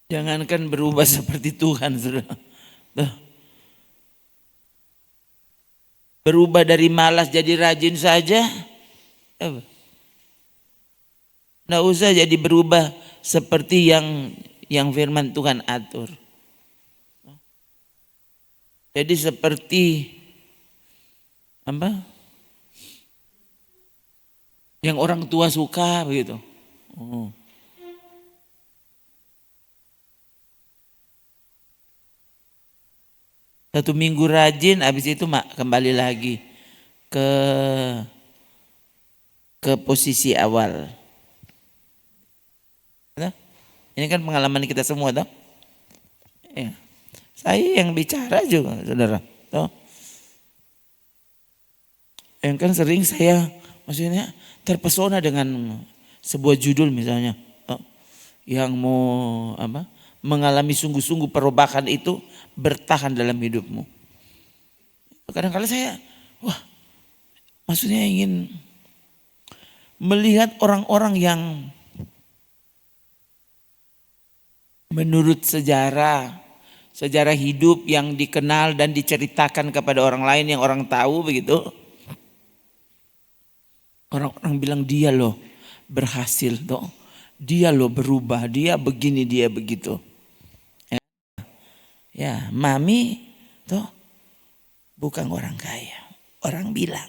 Jangankan berubah seperti Tuhan, saudara. Tuh. Berubah dari malas jadi rajin saja. Nggak usah jadi berubah seperti yang firman Tuhan atur. Jadi seperti apa? Yang orang tua suka begitu. Oh. Satu minggu rajin, habis itu kembali lagi ke posisi awal. Ini kan pengalaman kita semua, toh. Ya. Saya yang bicara juga, saudara. Toh. Yang kan sering saya, maksudnya terpesona dengan sebuah judul misalnya, toh, yang mau mengalami sungguh-sungguh perubahan itu bertahan dalam hidupmu. Kadang-kadang saya, maksudnya ingin melihat orang-orang yang menurut sejarah hidup yang dikenal dan diceritakan kepada orang lain yang orang tahu begitu. Orang-orang bilang dia loh berhasil toh. Dia loh berubah, dia begini, dia begitu. Ya, mami toh bukan orang kaya. Orang bilang.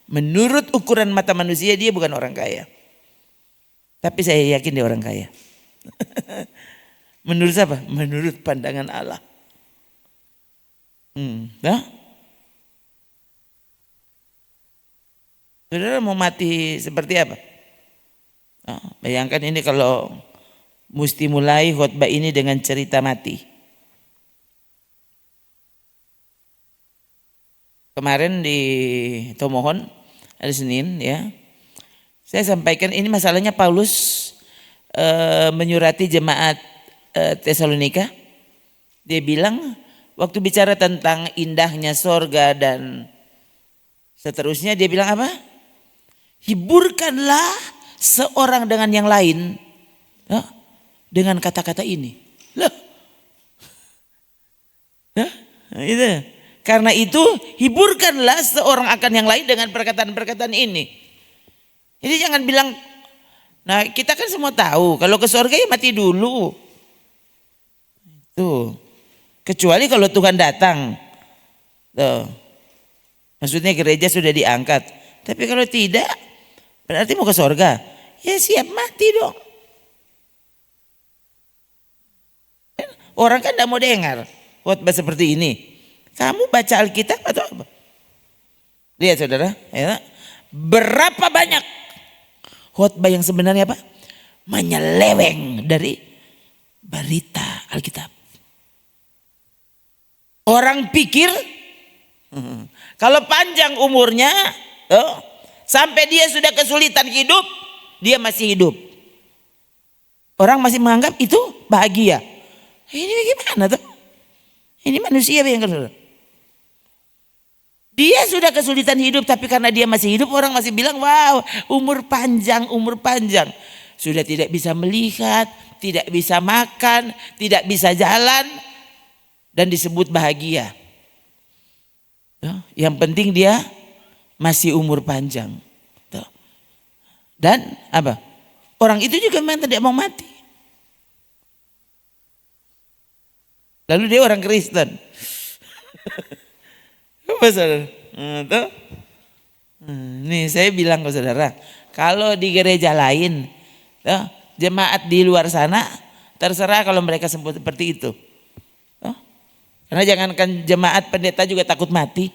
Menurut ukuran mata manusia dia bukan orang kaya. Tapi saya yakin dia orang kaya. Menurut siapa? Menurut pandangan Allah. Saudara mau mati seperti apa? Bayangkan ini kalau mesti mulai khotbah ini dengan cerita mati. Kemarin di Tomohon hari Senin ya, saya sampaikan ini masalahnya Paulus menyurati jemaat Tesalonika. Dia bilang waktu bicara tentang indahnya sorga dan seterusnya, dia bilang apa? Hiburkanlah seorang dengan yang lain dengan kata-kata ini. Loh. Itu. Karena itu hiburkanlah seorang akan yang lain dengan perkataan-perkataan ini. Jadi jangan bilang, nah kita kan semua tahu kalau ke surga ya mati dulu. Tuh. Kecuali kalau Tuhan datang. Tuh. Maksudnya gereja sudah diangkat. Tapi kalau tidak, berarti mau ke surga. Ya siap mati dong. Orang kan tidak mau dengar khotbah seperti ini. Kamu baca Alkitab atau apa? Lihat saudara, ya. Berapa banyak khotbah yang sebenarnya apa? Menyeleweng dari berita Alkitab. Orang pikir kalau panjang umurnya, sampai dia sudah kesulitan hidup, dia masih hidup. Orang masih menganggap itu bahagia. Ini gimana tuh? Ini manusia yang kedua. Dia sudah kesulitan hidup, tapi karena dia masih hidup, orang masih bilang, wow, umur panjang, umur panjang. Sudah tidak bisa melihat, tidak bisa makan, tidak bisa jalan, dan disebut bahagia. Yang penting dia masih umur panjang. Dan apa? Orang itu juga memang tidak mau mati. Lalu dia orang Kristen. Apa saudara? Nih saya bilang ke saudara, kalau di gereja lain, jemaat di luar sana, terserah kalau mereka sebut seperti itu. Karena jangankan jemaat, pendeta juga takut mati.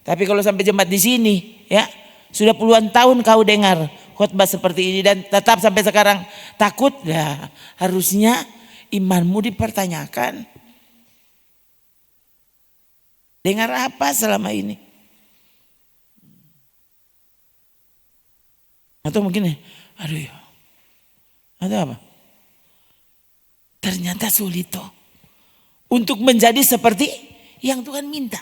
Tapi kalau sampai jemaat di sini, ya sudah puluhan tahun kau dengar khotbah seperti ini dan tetap sampai sekarang takut, ya harusnya imanmu dipertanyakan. Dengar apa selama ini? Atau mungkin aduh ya. Atau apa? Ternyata sulit toh untuk menjadi seperti yang Tuhan minta.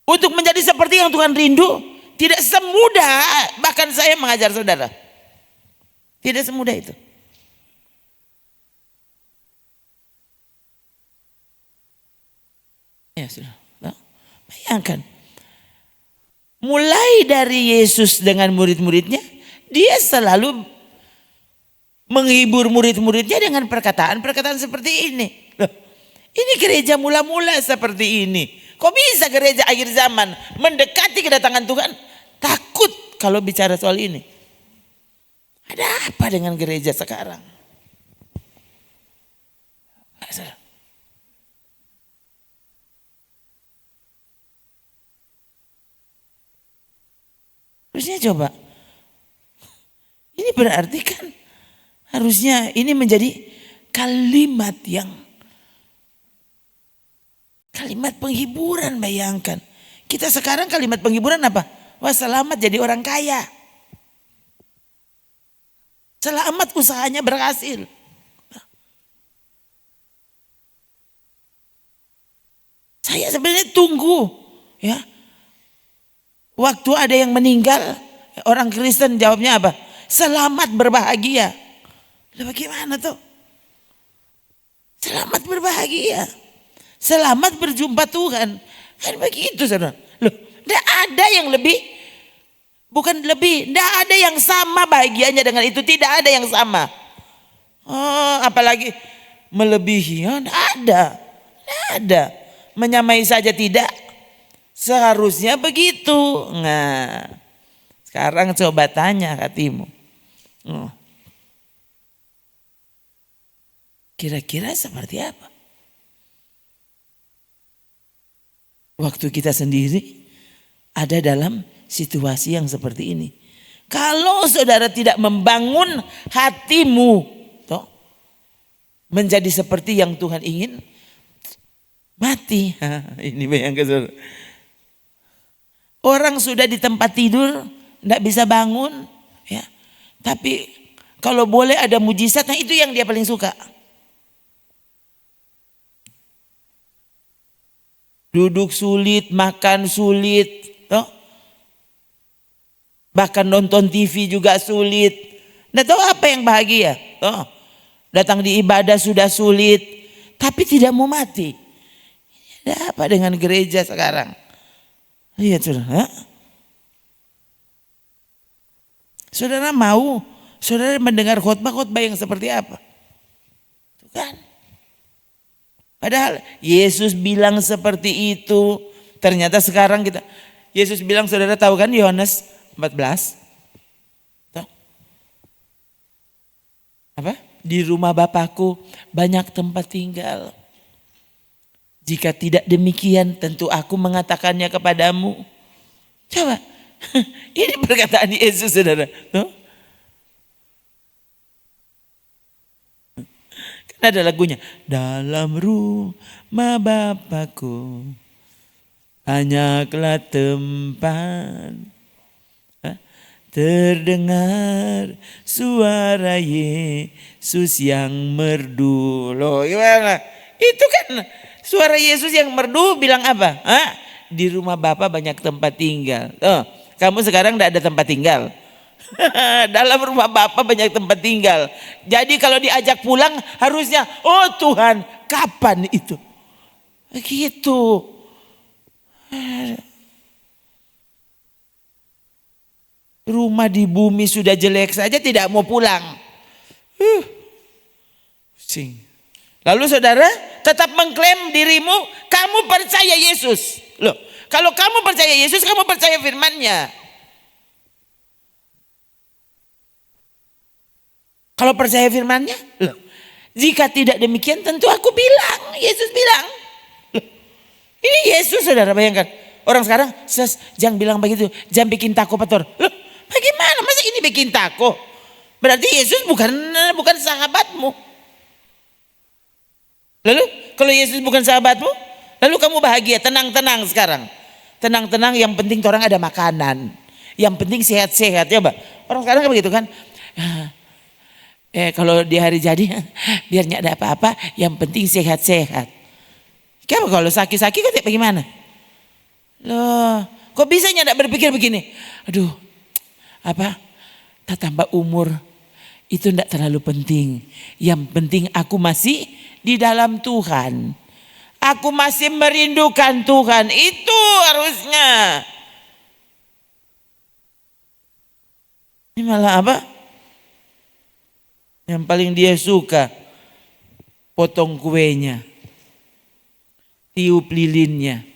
Untuk menjadi seperti yang Tuhan rindu, Tidak semudah bahkan saya mengajar saudara. Tidak semudah itu. Ya sudah. Nah, bayangkan. Mulai dari Yesus dengan murid-muridnya, dia selalu menghibur murid-muridnya dengan perkataan-perkataan seperti ini. Loh, ini gereja mula-mula seperti ini. Kok bisa gereja akhir zaman mendekati kedatangan Tuhan takut kalau bicara soal ini? Ada apa dengan gereja sekarang? Harusnya coba. Ini berarti kan harusnya ini menjadi kalimat penghiburan, bayangkan. Kita sekarang kalimat penghiburan apa? Wah, selamat jadi orang kaya. Selamat usahanya berhasil. Saya sebenarnya tunggu ya. Waktu ada yang meninggal, orang Kristen jawabnya apa? Selamat berbahagia. Lah bagaimana tuh? Selamat berbahagia. Selamat berjumpa Tuhan. Kan begitu saudara. Loh, tidak ada yang lebih. Bukan lebih. Tidak ada yang sama bahagianya dengan itu. Tidak ada yang sama. Oh, apalagi melebihi. Oh, tidak ada. Tidak ada. Menyamai saja tidak. Seharusnya begitu. Nah, sekarang coba tanya hatimu. Kira-kira seperti apa? Waktu kita sendiri ada dalam situasi yang seperti ini. Kalau saudara tidak membangun hatimu toh, menjadi seperti yang Tuhan ingin, mati. Ini bayangkan saudara. Orang sudah di tempat tidur, tidak bisa bangun, ya. Tapi kalau boleh ada mujizat, nah itu yang dia paling suka. Duduk sulit, makan sulit, toh. Bahkan nonton TV juga sulit. Nggak tahu apa yang bahagia, toh. Datang di ibadah sudah sulit, tapi tidak mau mati. Ada apa dengan gereja sekarang? Lihat saudara. Saudara mau saudara mendengar khotbah-khotbah yang seperti apa? Tuh kan. Padahal Yesus bilang seperti itu. Ternyata sekarang kita. Yesus bilang saudara tahu kan Yohanes 14. Tuh. Apa? Di rumah Bapakku banyak tempat tinggal. Jika tidak demikian tentu aku mengatakannya kepadamu. Coba. Ini perkataan Yesus saudara. Tuh. Kan ada lagunya. Dalam rumah Bapakku banyaklah tempat. Terdengar suara Yesus yang merdu. Loh gimana? Itu kan suara Yesus yang merdu bilang apa? Di rumah Bapa banyak tempat tinggal. Oh, kamu sekarang tidak ada tempat tinggal. Dalam rumah Bapa banyak tempat tinggal. Jadi kalau diajak pulang harusnya, oh Tuhan, kapan itu? Begitu. Rumah di bumi sudah jelek saja tidak mau pulang. Lalu saudara tetap mengklaim dirimu, kamu percaya Yesus. Loh, kalau kamu percaya Yesus, kamu percaya firman-Nya. Kalau percaya firman-Nya, loh, jika tidak demikian tentu aku bilang, Yesus bilang. Loh, ini Yesus saudara, bayangkan. Orang sekarang, jangan bilang begitu, jangan bikin takut pastor. Loh, bagaimana masa ini bikin takut? Berarti Yesus bukan sahabatmu. Lalu kalau Yesus bukan sahabatmu, lalu kamu bahagia, tenang-tenang sekarang. Tenang-tenang, yang penting orang ada makanan. Yang penting sehat-sehat, ya Mbak. Orang sekarang kan begitu kan. Kalau di hari jadi, biar nggak ada apa-apa, yang penting sehat-sehat. Kalau sakit-sakit kok bagaimana? Loh, Kok bisanya tidak berpikir begini? Aduh, tak tambah umur itu tidak terlalu penting. Yang penting aku masih di dalam Tuhan. Aku masih merindukan Tuhan. Itu harusnya. Ini malah yang paling dia suka, potong kuenya, tiup lilinnya.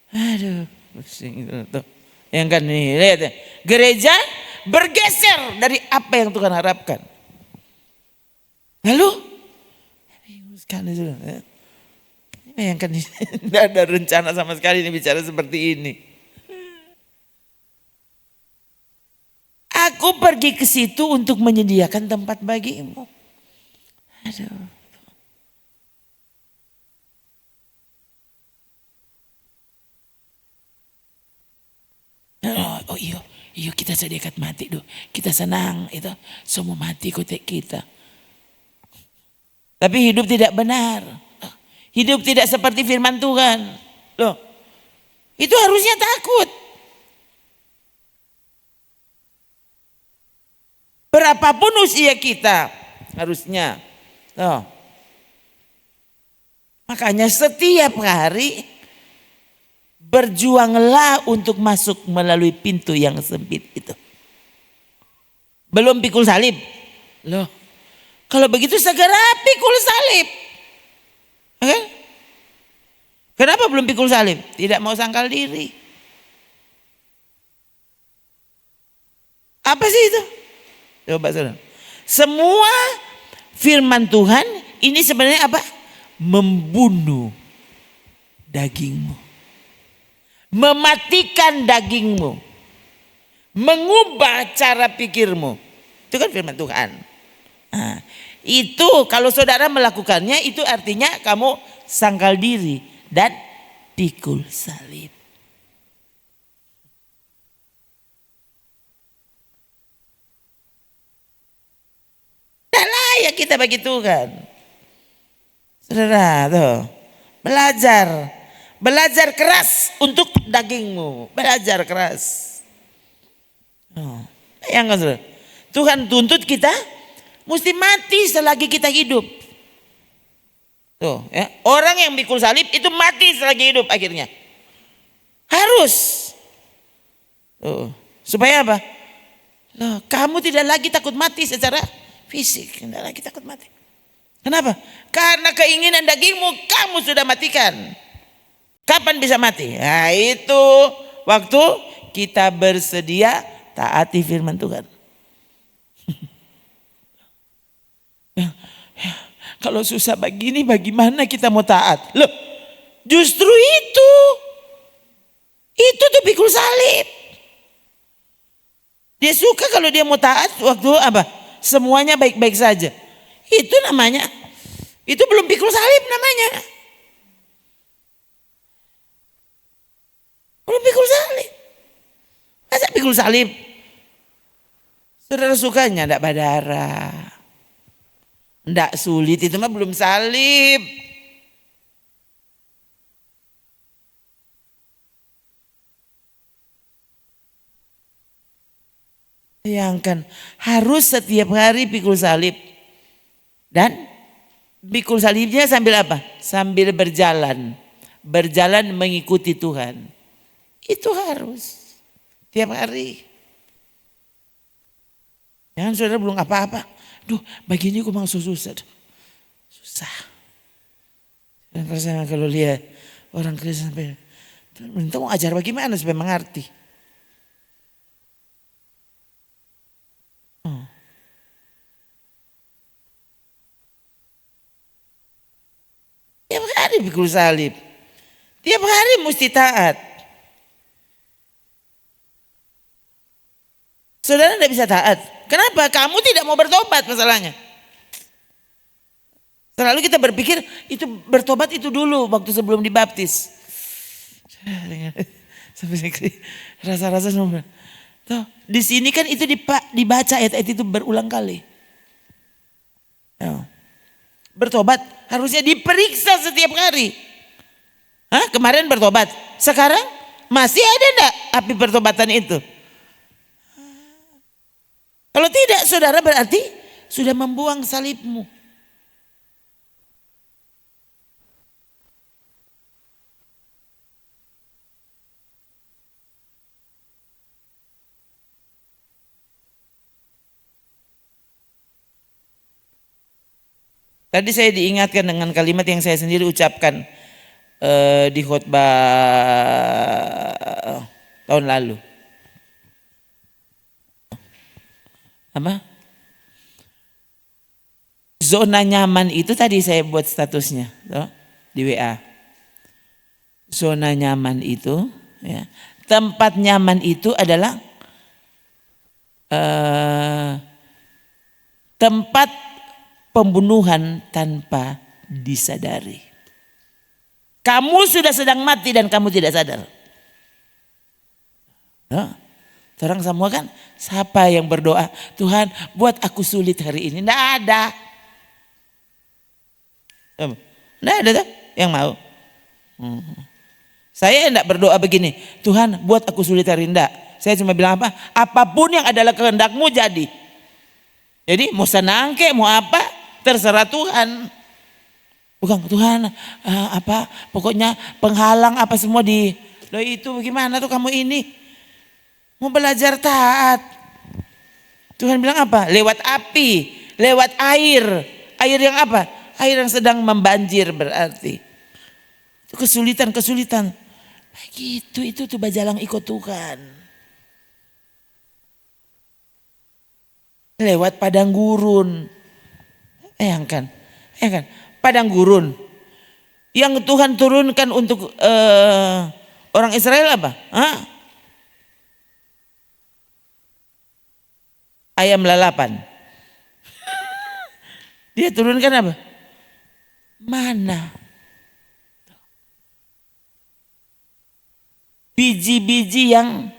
Aduh, pusing itu. Yang kan nih, lihat ya. Gereja bergeser dari apa yang Tuhan harapkan. Lalu, sekali itu. Bayangkan tidak ada rencana sama sekali ini bicara seperti ini. Aku pergi ke situ untuk menyediakan tempat bagimu. Aduh. Oh iya kita sedekat mati doh. Kita senang itu semua mati kotek kita. Tapi hidup tidak benar. Hidup tidak seperti firman Tuhan. Loh, itu harusnya takut. Berapapun usia kita harusnya. Loh. Makanya setiap hari berjuanglah untuk masuk melalui pintu yang sempit itu. Belum pikul salib. Loh, kalau begitu segera pikul salib. Okay? Kenapa belum pikul salib? Tidak mau sangkal diri. Apa sih itu? Coba saudara. Semua firman Tuhan ini sebenarnya apa? Membunuh dagingmu. Mematikan dagingmu. Mengubah cara pikirmu. Itu kan firman Tuhan. Nah, itu kalau saudara melakukannya itu artinya kamu sangkal diri dan pikul salib. Tidak layak kita bagi Tuhan. Saudara tuh belajar keras untuk dagingmu, belajar keras. Bayangkan saudara, Tuhan tuntut kita mesti mati selagi kita hidup. Tuh, ya. Orang yang pikul salib itu mati selagi hidup akhirnya. Harus. Tuh. Supaya apa? Loh, kamu tidak lagi takut mati secara fisik. Tidak lagi takut mati. Kenapa? Karena keinginan dagingmu kamu sudah matikan. Kapan bisa mati? Nah itu waktu kita bersedia taati firman Tuhan. Kalau susah begini bagaimana kita mau taat? Loh, justru itu tuh pikul salib. Dia suka kalau dia mau taat waktu apa? Semuanya baik-baik saja. Itu namanya, itu belum pikul salib namanya. Belum pikul salib. Masa pikul salib? Saudara sukanya enggak berdarah. Enggak sulit, itu mah belum salib. Bayangkan harus setiap hari pikul salib. Dan pikul salibnya sambil apa? Sambil berjalan. Berjalan mengikuti Tuhan. Itu harus. Tiap hari. Jangan saudara belum apa-apa. Duh, begini kok memang susah. Susah. Dan rasanya kalau lihat orang Kristen sampai, minta mau ajar bagaimana supaya mengerti. Tiap hari pikul salib. Tiap hari mesti taat. Saudara tidak bisa taat. Kenapa? Kamu tidak mau bertobat masalahnya. Selalu kita berpikir itu bertobat itu dulu waktu sebelum dibaptis. Rasa-rasa semua. Di sini kan itu dibaca ayat-ayat itu berulang kali. Bertobat harusnya diperiksa setiap hari. Kemarin bertobat, sekarang Masih ada enggak api pertobatan itu? Kalau tidak, saudara berarti sudah membuang salibmu. Tadi saya diingatkan dengan kalimat yang saya sendiri ucapkan di khotbah tahun lalu. Apa? Zona nyaman itu tadi saya buat statusnya di WA. Zona nyaman itu, ya, tempat nyaman itu adalah tempat pembunuhan tanpa disadari. Kamu sudah sedang mati dan kamu tidak sadar. Orang semua kan, siapa yang berdoa, Tuhan buat aku sulit hari ini? Tidak ada. Tidak ada tuh yang mau. Saya tidak berdoa begini, Tuhan buat aku sulit hari ini. Tidak. Saya cuma bilang apa? Apapun yang adalah kehendakmu jadi. Jadi mau senang kek, mau apa, terserah Tuhan. Bukan Tuhan pokoknya penghalang apa semua loh itu bagaimana tuh kamu ini? Mau belajar taat. Tuhan bilang apa? Lewat api, lewat air. Air yang apa? Air yang sedang membanjir berarti. Itu kesulitan. Begitu itu tuh bajalang ikut Tuhan. Lewat padang gurun. Bayangkan. Padang gurun. Yang Tuhan turunkan untuk orang Israel apa? Ayam lalapan. Dia turunkan apa? Mana? Biji-biji yang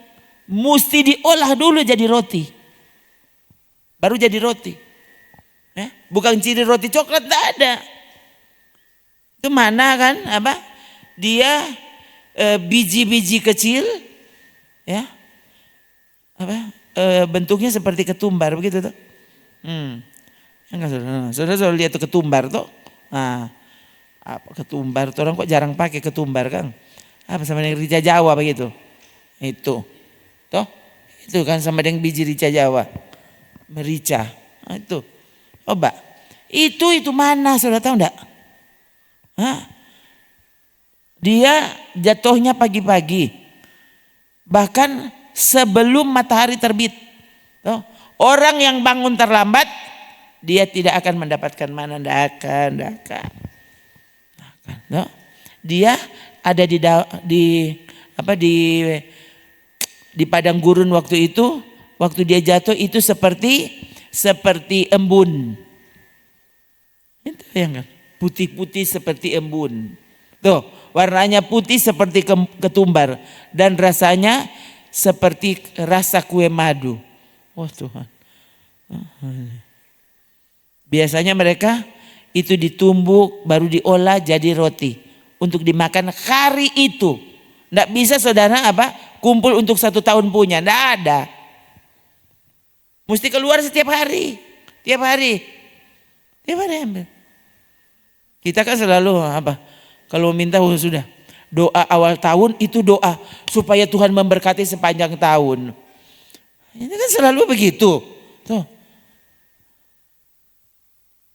mesti diolah dulu jadi roti. Baru jadi roti. Bukan ciri roti coklat, tidak ada. Itu mana kan? Apa? Dia biji-biji kecil, ya. Bentuknya seperti ketumbar begitu tuh. Saudara lihat tuh ketumbar tuh. Nah, apa ketumbar tuh, orang kok jarang pakai ketumbar kan? Apa sama dengan rica Jawa begitu? Itu. Toh? Itu kan sama dengan biji rica Jawa. Merica. Nah, itu. Coba. Itu mana saudara tahu enggak? Dia jatuhnya pagi-pagi. Bahkan sebelum matahari terbit. Orang yang bangun terlambat, dia tidak akan mendapatkan mana, tidak akan. Dia ada di padang gurun waktu itu, waktu dia jatuh itu seperti embun. Itu yang putih-putih seperti embun. Tuh, warnanya putih seperti ketumbar dan rasanya seperti rasa kue madu. Wah Tuhan. Biasanya mereka itu ditumbuk baru diolah jadi roti untuk dimakan hari itu. Tidak bisa saudara kumpul untuk 1 tahun punya, tidak ada. Mesti keluar setiap hari, tiap hari ambil. Kita kan selalu kalau minta sudah doa awal tahun itu doa supaya Tuhan memberkati sepanjang tahun. Ini kan selalu begitu. Tuh.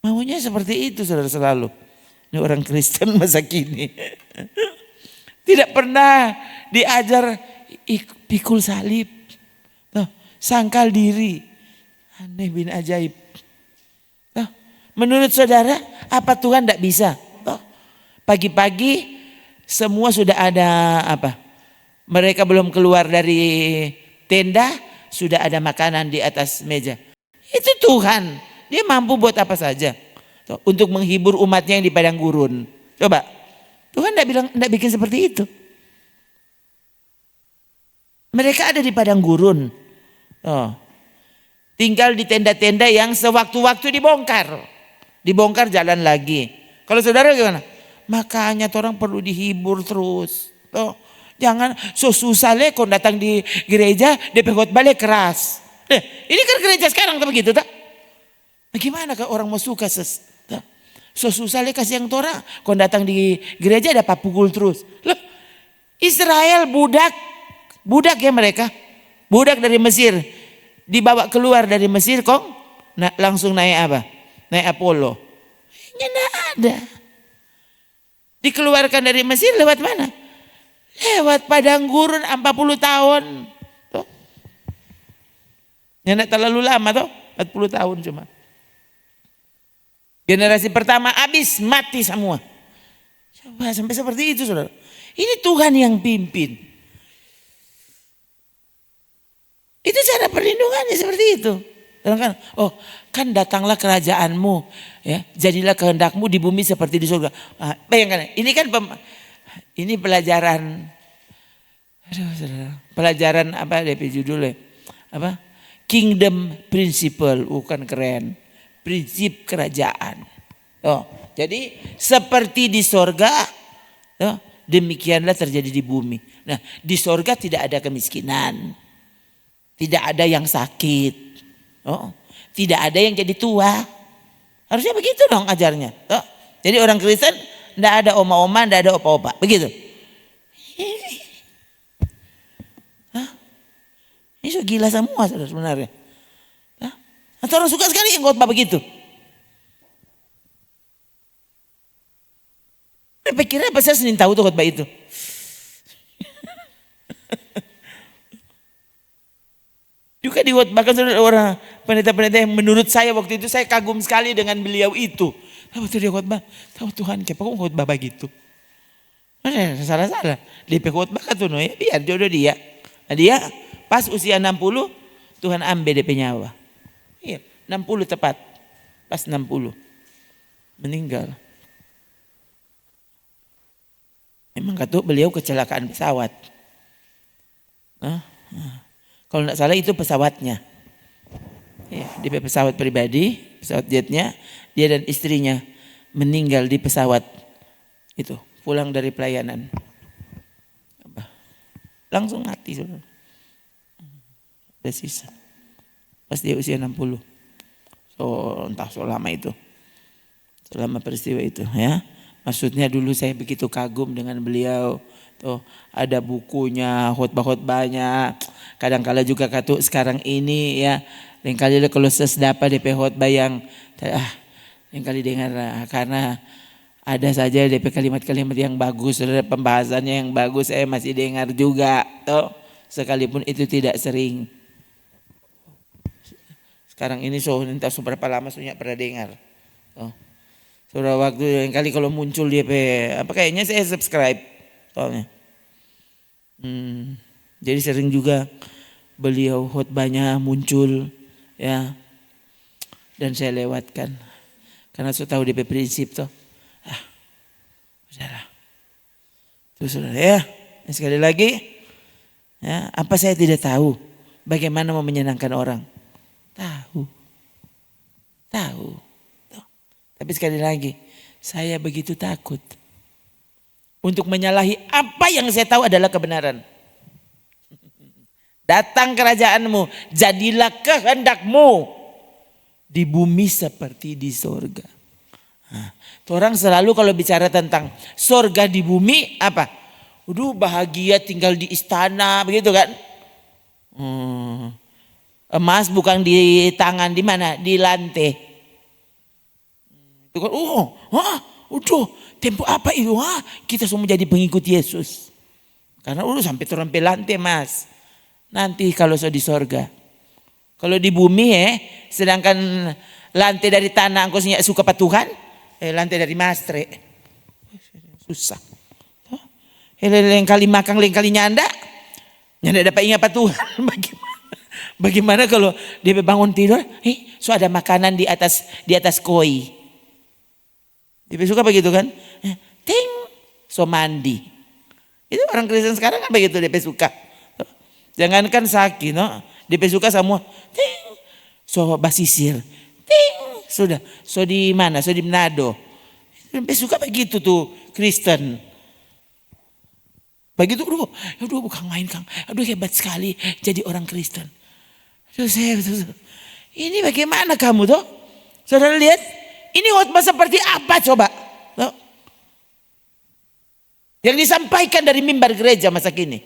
Maunya seperti itu saudara selalu. Ini orang Kristen masa kini. Tidak pernah diajar pikul salib. Tuh, sangkal diri. Aneh bin ajaib. Tuh, menurut saudara apa Tuhan tidak bisa? Tuh, pagi-pagi semua sudah ada mereka belum keluar dari tenda, sudah ada makanan di atas meja. Itu Tuhan. Dia mampu buat apa saja. Tuh, untuk menghibur umatnya yang di padang gurun. Coba. Tuhan tidak bikin seperti itu. Mereka ada di padang gurun. Tinggal di tenda-tenda yang sewaktu-waktu dibongkar. Dibongkar jalan lagi. Kalau saudara gimana? Makanya orang perlu dihibur terus. Jangan so susah le kon datang di gereja DP khotbah le keras. Ini kan gereja sekarang tak begitu tak? Bagaimana kalau orang mau suka so susah le kasih yang tora kon datang di gereja ada apa pukul terus. Loh, Israel budak ya mereka. Budak dari Mesir dibawa keluar dari Mesir kok langsung naik apa? Naik Apollo. Nggak ada. Dikeluarkan dari Mesir lewat mana? Lewat padang gurun 40 tahun. Tuh. Yang terlalu lama tuh, 40 tahun cuma. Generasi pertama habis, mati semua. Coba sampai seperti itu saudara. Ini Tuhan yang pimpin. Itu cara perlindungannya seperti itu. Kan datanglah kerajaanmu, ya, jadilah kehendakmu di bumi seperti di surga. Nah, bayangkan, ini kan ini pelajaran, pelajaran apa DP judulnya? Apa? Kingdom Principle, bukan keren. Prinsip kerajaan. Jadi seperti di surga, demikianlah terjadi di bumi. Nah, di surga tidak ada kemiskinan, tidak ada yang sakit, tidak ada yang jadi tua. Harusnya begitu dong ajarnya. Jadi orang Kristen tidak ada oma-oma, tidak ada opa-opa. Begitu. Ini so gila semua sebenarnya. Atau orang suka sekali yang khotbah begitu. Pikirnya apa saya Senin tahu tuh khotbah itu. Juga dikhotbahkan orang pendeta-pendeta yang menurut saya waktu itu saya kagum sekali dengan beliau itu. Waktu dia khotbah, tahu Tuhan kenapa kok khotbah begitu? Salah-salah. Dia khotbah kan tuh ya, biar jodoh dia. Nah, dia pas usia 60 Tuhan ambil dia nyawa. Iya, 60 tepat. Pas 60 meninggal. Memang kata beliau kecelakaan pesawat. Kalau tidak salah itu pesawatnya. Ya, di pesawat pribadi, pesawat jetnya, dia dan istrinya meninggal di pesawat itu, pulang dari pelayanan. Langsung mati. Ada sisa. Pas dia usia 60. Entah so lama itu. Selama peristiwa itu ya. Maksudnya dulu saya begitu kagum dengan beliau. Tuh ada bukunya, khotbah-khotbahnya. Kadang-kala juga kata sekarang ini ya. Lain kali kalau sesdapa DP khotbah yang lain kali dengar karena ada saja DP kalimat-kalimat yang bagus, pembahasannya yang bagus saya masih dengar juga. Tuh sekalipun itu tidak sering. Sekarang ini entah seberapa lama sudah pernah dengar. Sudah waktu yang kali kalau muncul DP kayaknya saya subscribe soalnya. Jadi sering juga beliau khotbahnya muncul ya. Dan saya lewatkan. Karena saya tahu DP prinsip toh. Udahlah. Terus ya, sekali lagi ya, apa saya tidak tahu bagaimana mau menyenangkan orang? Tahu. Tapi sekali lagi, saya begitu takut untuk menyalahi apa yang saya tahu adalah kebenaran. Datang kerajaanmu, jadilah kehendakmu di bumi seperti di sorga. Orang selalu kalau bicara tentang sorga di bumi apa? Bahagia tinggal di istana begitu kan? Emas bukan di tangan, di mana? Di lantai. Itu kan, tempo apa itu? Kita semua jadi pengikut Yesus. Karena sampai turun ke lantai mas. Nanti kalau di sorga. Kalau di bumi sedangkan lantai dari tanah engkau suka patuhan, lantai dari mastre. Susah. Lain kali makan, lain kali nyanda dapat ingat patuhan. Bagaimana kalau dia bangun tidur, ada makanan di atas koi. Dia suka begitu kan? Ting, so mandi. Itu orang Kristen sekarang kan begitu dia suka. Jangankan sakit, dia suka semua. Ting, so basisir. Ting, sudah. So di mana? So di Manado. Dia suka begitu tuh Kristen. Begitu, aduh bukan main Kang. Aduh hebat sekali jadi orang Kristen. Ini bagaimana kamu tuh? Saudara lihat, ini khotbah seperti apa coba? Tuh. Yang disampaikan dari mimbar gereja masa kini.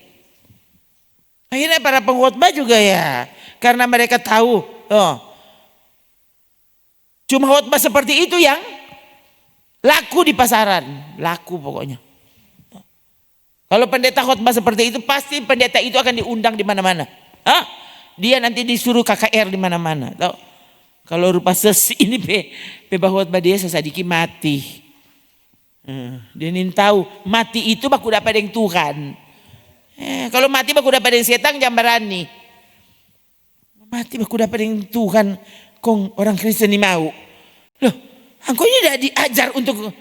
Akhirnya para pengkhotbah juga ya, karena mereka tahu, cuma khotbah seperti itu yang laku di pasaran, laku pokoknya. Kalau pendeta khotbah seperti itu, pasti pendeta itu akan diundang di mana-mana. Dia nanti disuruh KKR di mana-mana. Kalau rupa ini khotbah dia sesadiki mati. Dia ingin tahu mati itu baku dapat yang Tuhan. Kalau mati baku dapat yang setan jangan berani. Mati baku dapat yang Tuhan, kong orang Kristen ini mau. Loh, engkau ini tidak diajar untuk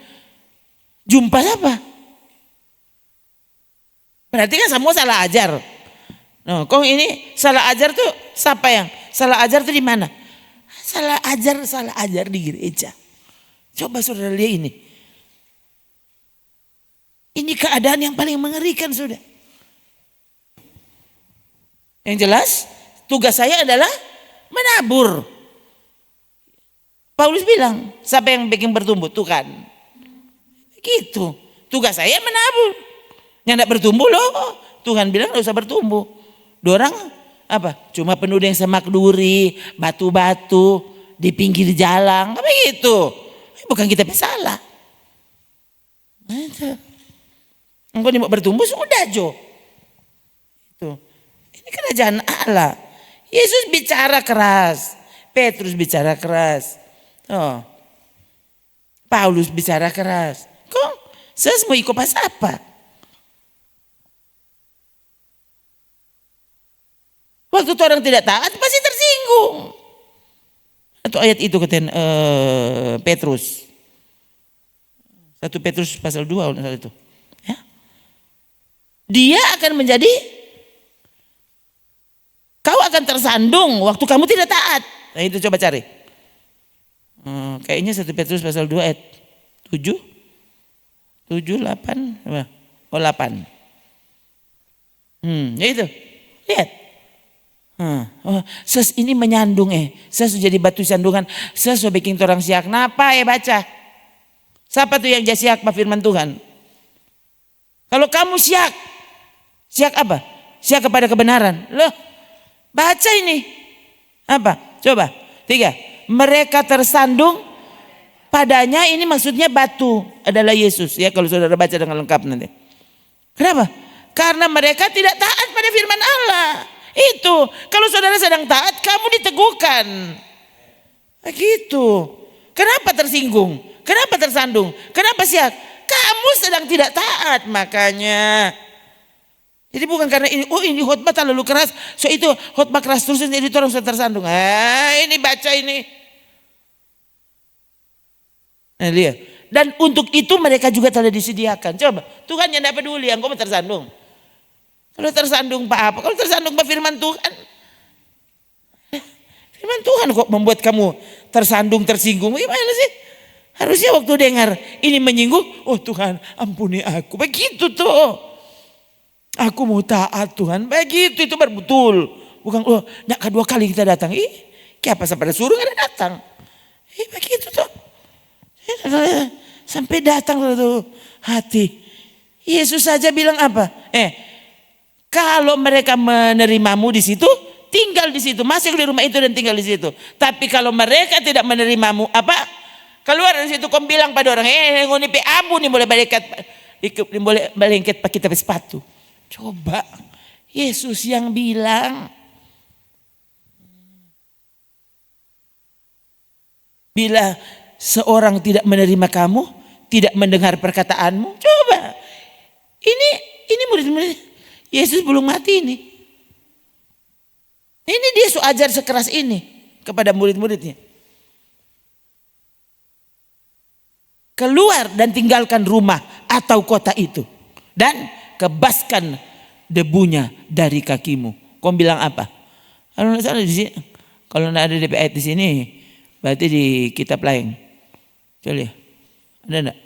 jumpa apa? Berarti kan semua salah ajar. No, kong ini salah ajar tuh siapa yang salah ajar tuh di mana? Salah ajar di gereja. Coba saudara lihat ini. Ini keadaan yang paling mengerikan sudah. Yang jelas tugas saya adalah menabur. Paulus bilang, siapa yang bikin bertumbuh? Tuhan. Gitu. Tugas saya menabur. Yang tidak bertumbuh loh. Tuhan bilang tidak usah bertumbuh. Dorang apa? Cuma penuh dengan semak duri, batu-batu di pinggir jalan. Apa gitu? Bukan kita bersalah. Engkau mau bertumbuh sudah Jo. Itu. Ini kerajaan Allah. Yesus bicara keras. Petrus bicara keras. Paulus bicara keras. Kok saya mau ikut pas apa? Waktu itu orang tidak taat pasti tersinggung. Atau ayat itu kata Petrus. 1 Petrus pasal 2 itu. Ya. Dia akan menjadi, kau akan tersandung waktu kamu tidak taat. Nah itu coba cari. Kayaknya 1 Petrus pasal 2 ayat 7, 8, 8. Ya itu. Lihat. Ses ini menyandung ses jadi batu sandungan, ses bikin orang siak. Napa baca? Siapa tuh yang jadi siak firman Tuhan? Kalau kamu siak apa? Siak kepada kebenaran. Loh, baca ini. Apa? Coba. 3. Mereka tersandung padanya, ini maksudnya batu adalah Yesus. Ya kalau saudara baca dengan lengkap nanti. Kenapa? Karena mereka tidak taat pada firman Allah. Itu kalau saudara sedang taat kamu diteguhkan. Begitu. Kenapa tersinggung? Kenapa tersandung? Kenapa siak? Kamu sedang tidak taat makanya. Jadi bukan karena ini khotbah terlalu keras, so itu khotbah keras terus jadi orang sudah tersandung. Ini baca ini. Nah, lihat. Dan untuk itu mereka juga telah disediakan. Coba Tuhan yang tidak peduli, engkau tersandung. Kalau tersandung apa? Kalau tersandung firman Tuhan. Firman Tuhan kok membuat kamu tersandung, tersinggung. Gimana sih? Harusnya waktu dengar ini menyinggung, oh Tuhan ampuni aku. Begitu tuh. Aku mau taat Tuhan. Begitu itu betul. Bukan nak kedua kali kita datang. Kayak apa pada suruh ada datang. Begitu tuh. Sampai datang tuh hati. Yesus saja bilang apa? Kalau mereka menerimamu di situ, tinggal di situ, masuk di rumah itu dan tinggal di situ. Tapi kalau mereka tidak menerimamu, apa? Keluar dari situ, kau bilang pada orang, ngoni pe abu nih boleh balikat pakai tapi sepatu. Coba, Yesus yang bilang, bila seorang tidak menerima kamu, tidak mendengar perkataanmu, coba. Ini murid-murid. Yesus belum mati ini. Ini dia ajar sekeras ini kepada murid-muridnya. Keluar dan tinggalkan rumah atau kota itu. Dan kebaskan debunya dari kakimu. Kau bilang apa? Kalau tidak salah di sini, kalau tidak ada DPI di sini, berarti di kitab lain. Coba lihat. Ada enggak?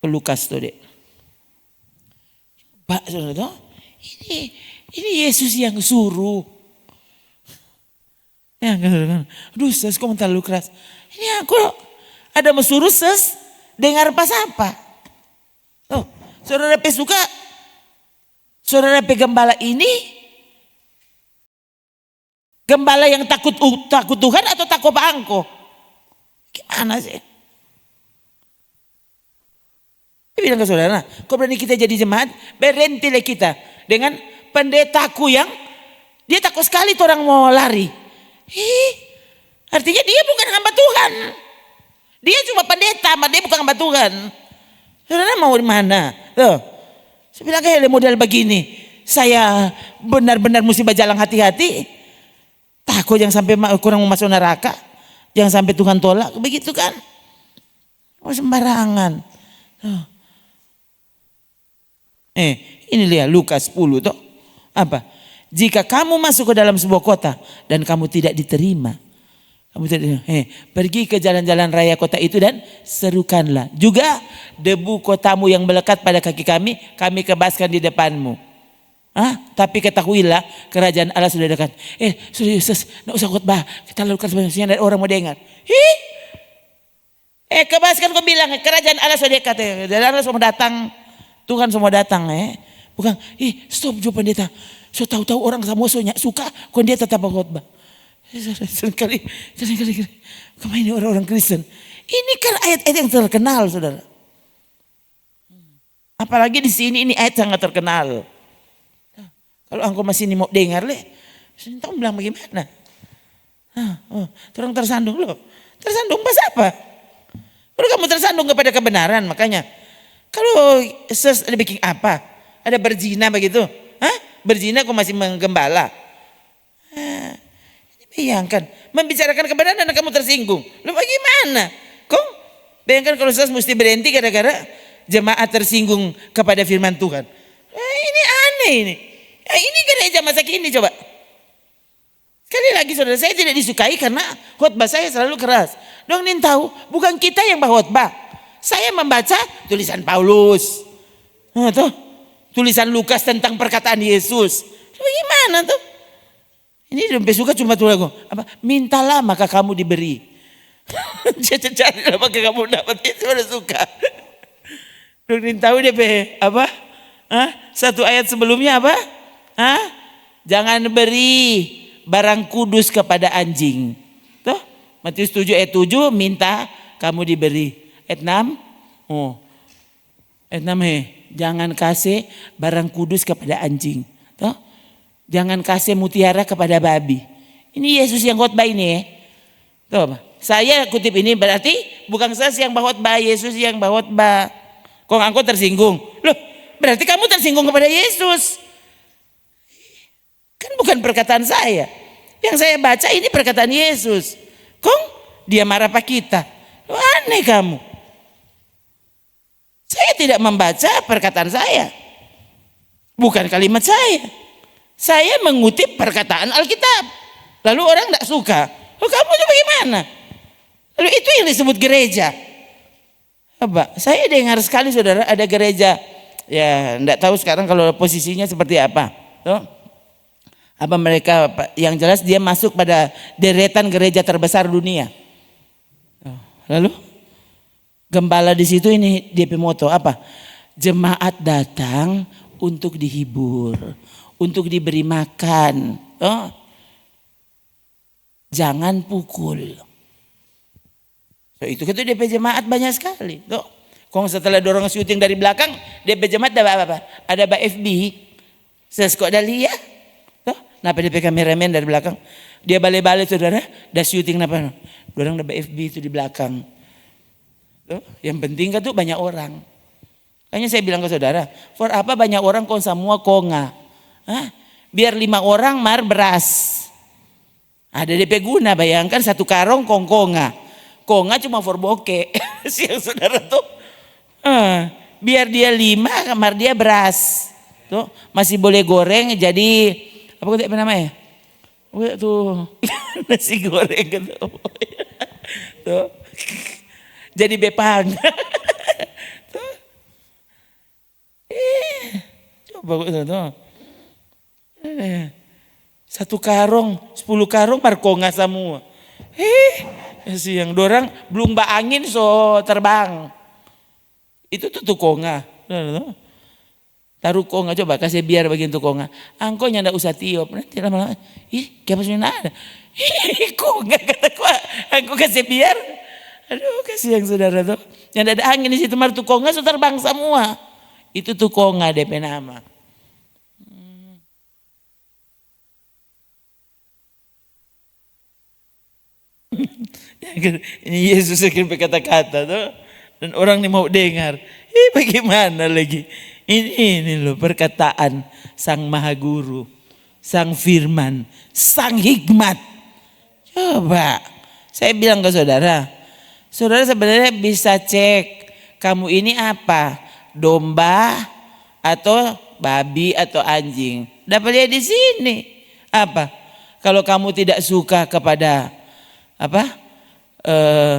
Lukas tuh dek. Pak saudara, ini Yesus yang suruh. Ya, aduh ses kok terlalu keras. Ini aku ada mesuruh ses dengar pas apa. Oh, saudara P suka, saudara P gembala ini, gembala yang takut Tuhan atau takut angko? Gimana sih? Dia bilang ke saudara, kok berani kita jadi jemaat, berhentilah kita dengan pendetaku yang dia takut sekali tuh orang mau lari. Artinya dia bukan hamba Tuhan. Dia cuma pendeta, dia bukan hamba Tuhan. Saudara mau di mana? Tuh. Saya bilang kayak model begini, saya benar-benar mesti berjalan hati-hati. Takut jangan sampai kurang masuk neraka, jangan sampai Tuhan tolak, begitu kan? Oh sembarangan. Ini lihat Lukas 10 toh. Apa? Jika kamu masuk ke dalam sebuah kota dan kamu tidak diterima, pergi ke jalan-jalan raya kota itu dan serukanlah. Juga debu kotamu yang melekat pada kaki kami kebaskan di depanmu. Tapi ketahuilah kerajaan Allah sudah dekat. Sudah Yesus, tidak usah khotbah. Kita lakukan sebenarnya orang mau dengar. Kebaskan kau bilang kerajaan Allah sudah dekat. Allah semua datang. Tuhan semua datang. Bukan, stop juga pendeta. So tahu-tahu orang sama suka, kok dia tetap khotbah. Seringkali, kemana ini orang-orang Kristen? Ini kan ayat-ayat yang terkenal, saudara. Apalagi di sini ini ayat sangat terkenal. Kalau engkau masih mau dengar saya tahu bilang bagaimana? Orang tersandung loh. Tersandung pas apa? Kalau kamu tersandung kepada kebenaran, makanya kalau ada bikin apa? Ada berzina begitu? Berzina kok masih menggembala? Bayangkan, membicarakan kebenaran dan kamu tersinggung. Lalu bagaimana? Kok bayangkan kalau saya mesti berhenti gara-gara jemaat tersinggung kepada firman Tuhan. Ini aneh ini. Ini gereja masa kini coba. Sekali lagi saudara, saya tidak disukai karena khotbah saya selalu keras. Dong nin tahu, bukan kita yang berkhotbah. Saya membaca tulisan Paulus. Tulisan Lukas tentang perkataan Yesus. Bagaimana tuh? Ini sampai suka cuma tuh lagu. Mintalah maka kamu diberi. Cari-carilah maka kamu dapat. Itu udah suka. Dong tahu dia apa? Satu ayat sebelumnya apa? Jangan beri barang kudus kepada anjing. Tuh, Matius 7 ayat 7 minta kamu diberi. Ayat 6. Ayat 6 jangan kasih barang kudus kepada anjing. Tuh. Jangan kasih mutiara kepada babi. Ini Yesus yang khotbah ini. Tuh, saya kutip ini berarti bukan saya yang berkhotbah, Yesus yang berkhotbah. Kok engkau tersinggung? Loh, berarti kamu tersinggung kepada Yesus. Kan bukan perkataan saya. Yang saya baca ini perkataan Yesus. Kok dia marah pak kita? Loh, aneh kamu. Saya tidak membaca perkataan saya. Bukan kalimat saya. Saya mengutip perkataan Alkitab. Lalu orang tidak suka. Oh kamu itu bagaimana? Lalu itu yang disebut gereja. Apa? Saya dengar sekali saudara ada gereja. Ya tidak tahu sekarang kalau posisinya seperti apa. Tuh. Apa mereka yang jelas dia masuk pada deretan gereja terbesar dunia. Lalu gembala di situ ini DP moto apa? Jemaat datang untuk dihibur, untuk diberi makan. Jangan pukul. So, itu DP jemaat banyak sekali. Kong setelah dorong syuting dari belakang, DP jemaat ada apa? Ada FB. Sesko ada lihat. Napa DP kameramen dari belakang? Dia balik-balik saudara, dah syuting napa? Dorong ada FB itu di belakang. Yang penting kan tuh banyak orang. Kayaknya saya bilang ke saudara, for apa banyak orang kok semua konga? Biar 5 orang mar beras. Ada DP guna, bayangkan satu karung konga. Konga cuma for boke. Siang saudara tuh. Biar dia 5 mar dia beras. Tuh masih boleh goreng jadi apa namanya? Tuh nasi goreng gitu. Tuh. Jadi bepang. Satu karung, 10 karung markonga semua. Siang dorang belum angin so terbang. Itu tuh tukonga. Taruh konga, coba kasih biar bagian tukonga. Angkonya ndak usah tiup. Nanti lama-lama, kenapa sih ada? Konga kata gua, angko kasih biar. Aduh kasihan saudara tuh. Yang ada angin di situ mar tukonga so terbang semua. Itu tukonga DP nama. Ini Yesus yang berkata-kata tuh. Dan orang ini mau dengar. Bagaimana lagi? Ini loh perkataan Sang Maha Guru, Sang Firman, Sang Hikmat. Coba saya bilang ke saudara, saudara sebenarnya bisa cek kamu ini apa, domba atau babi atau anjing. Dapat lihat di sini apa? Kalau kamu tidak suka kepada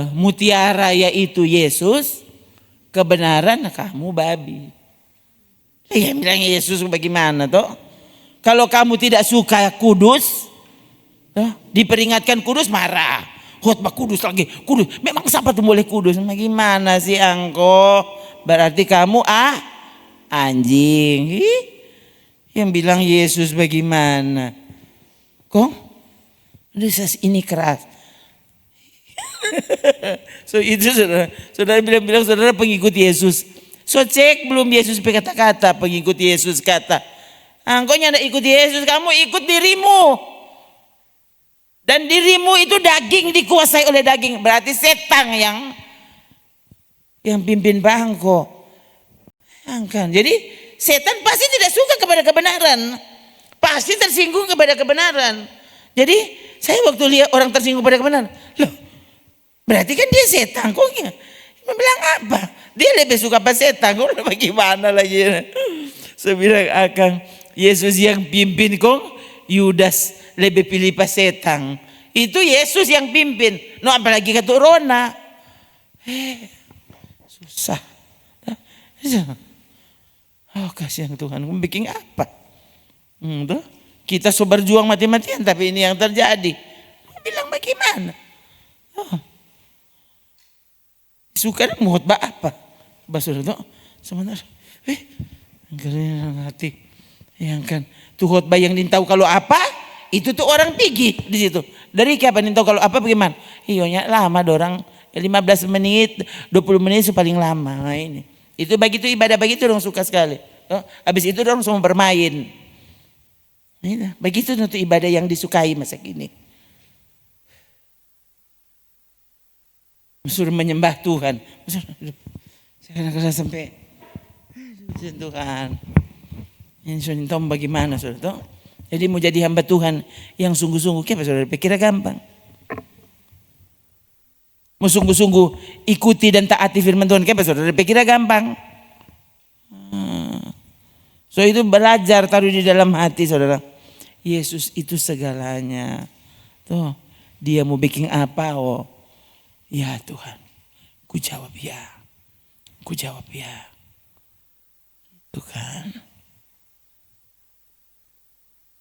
mutiara yaitu Yesus, kebenaran kamu babi. Yang bilang Yesus bagaimana toh? Kalau kamu tidak suka kudus, diperingatkan kudus marah. Khotbah kudus lagi, kudus. Memang siapa tuh boleh kudus? Bagaimana sih angko? Berarti kamu anjing. Yang bilang Yesus bagaimana? Kong? Ini keras. So itu saudara bilang saudara pengikut Yesus. So cek belum Yesus berkata-kata pengikut Yesus kata. Engkau ndak ikut Yesus, kamu ikut dirimu. Dan dirimu itu daging dikuasai oleh daging. Berarti setan yang pimpin bangko. Jadi setan pasti tidak suka kepada kebenaran. Pasti tersinggung kepada kebenaran. Jadi saya waktu lihat orang tersinggung kepada kebenaran. Loh, berarti kan dia setan kok. Bilang apa? Dia lebih suka apa setan? Kok bagaimana lagi? Saya bilang akan Yesus yang pimpin kok, Yudas lebih pilih pas setan. Itu Yesus yang pimpin. No apalagi kata Rona. Susah. Oh kasihan Tuhan, bikin apa? Kita so berjuang mati-matian tapi ini yang terjadi. Bilang bagaimana? Suka mau khotbah apa? Basur itu sebenarnya. Angkanya hati. Yang kan tuh khotbah yang tahu kalau apa itu tuh orang tinggi di situ. Dari kapan tahu kalau apa bagaimana? Iyonya lama dorang 15 menit, 20 menit itu paling lama. Nah, ini. Itu begitu ibadah begitu orang suka sekali. Habis itu orang semua bermain. Begitu untuk ibadah yang disukai masa kini. Suruh menyembah Tuhan. Saya rasa sampai Tuhan. Ini sudah tahu bagaimana saudara. Jadi mau jadi hamba Tuhan yang sungguh-sungguh, kenapa saudara pikirnya gampang? Mau sungguh-sungguh ikuti dan taati firman Tuhan, kenapa saudara pikirnya gampang? So itu belajar taruh di dalam hati saudara. Yesus itu segalanya. Tuh, dia mau bikin apa? Ya Tuhan, ku jawab ya. Ku jawab ya. Itu kan.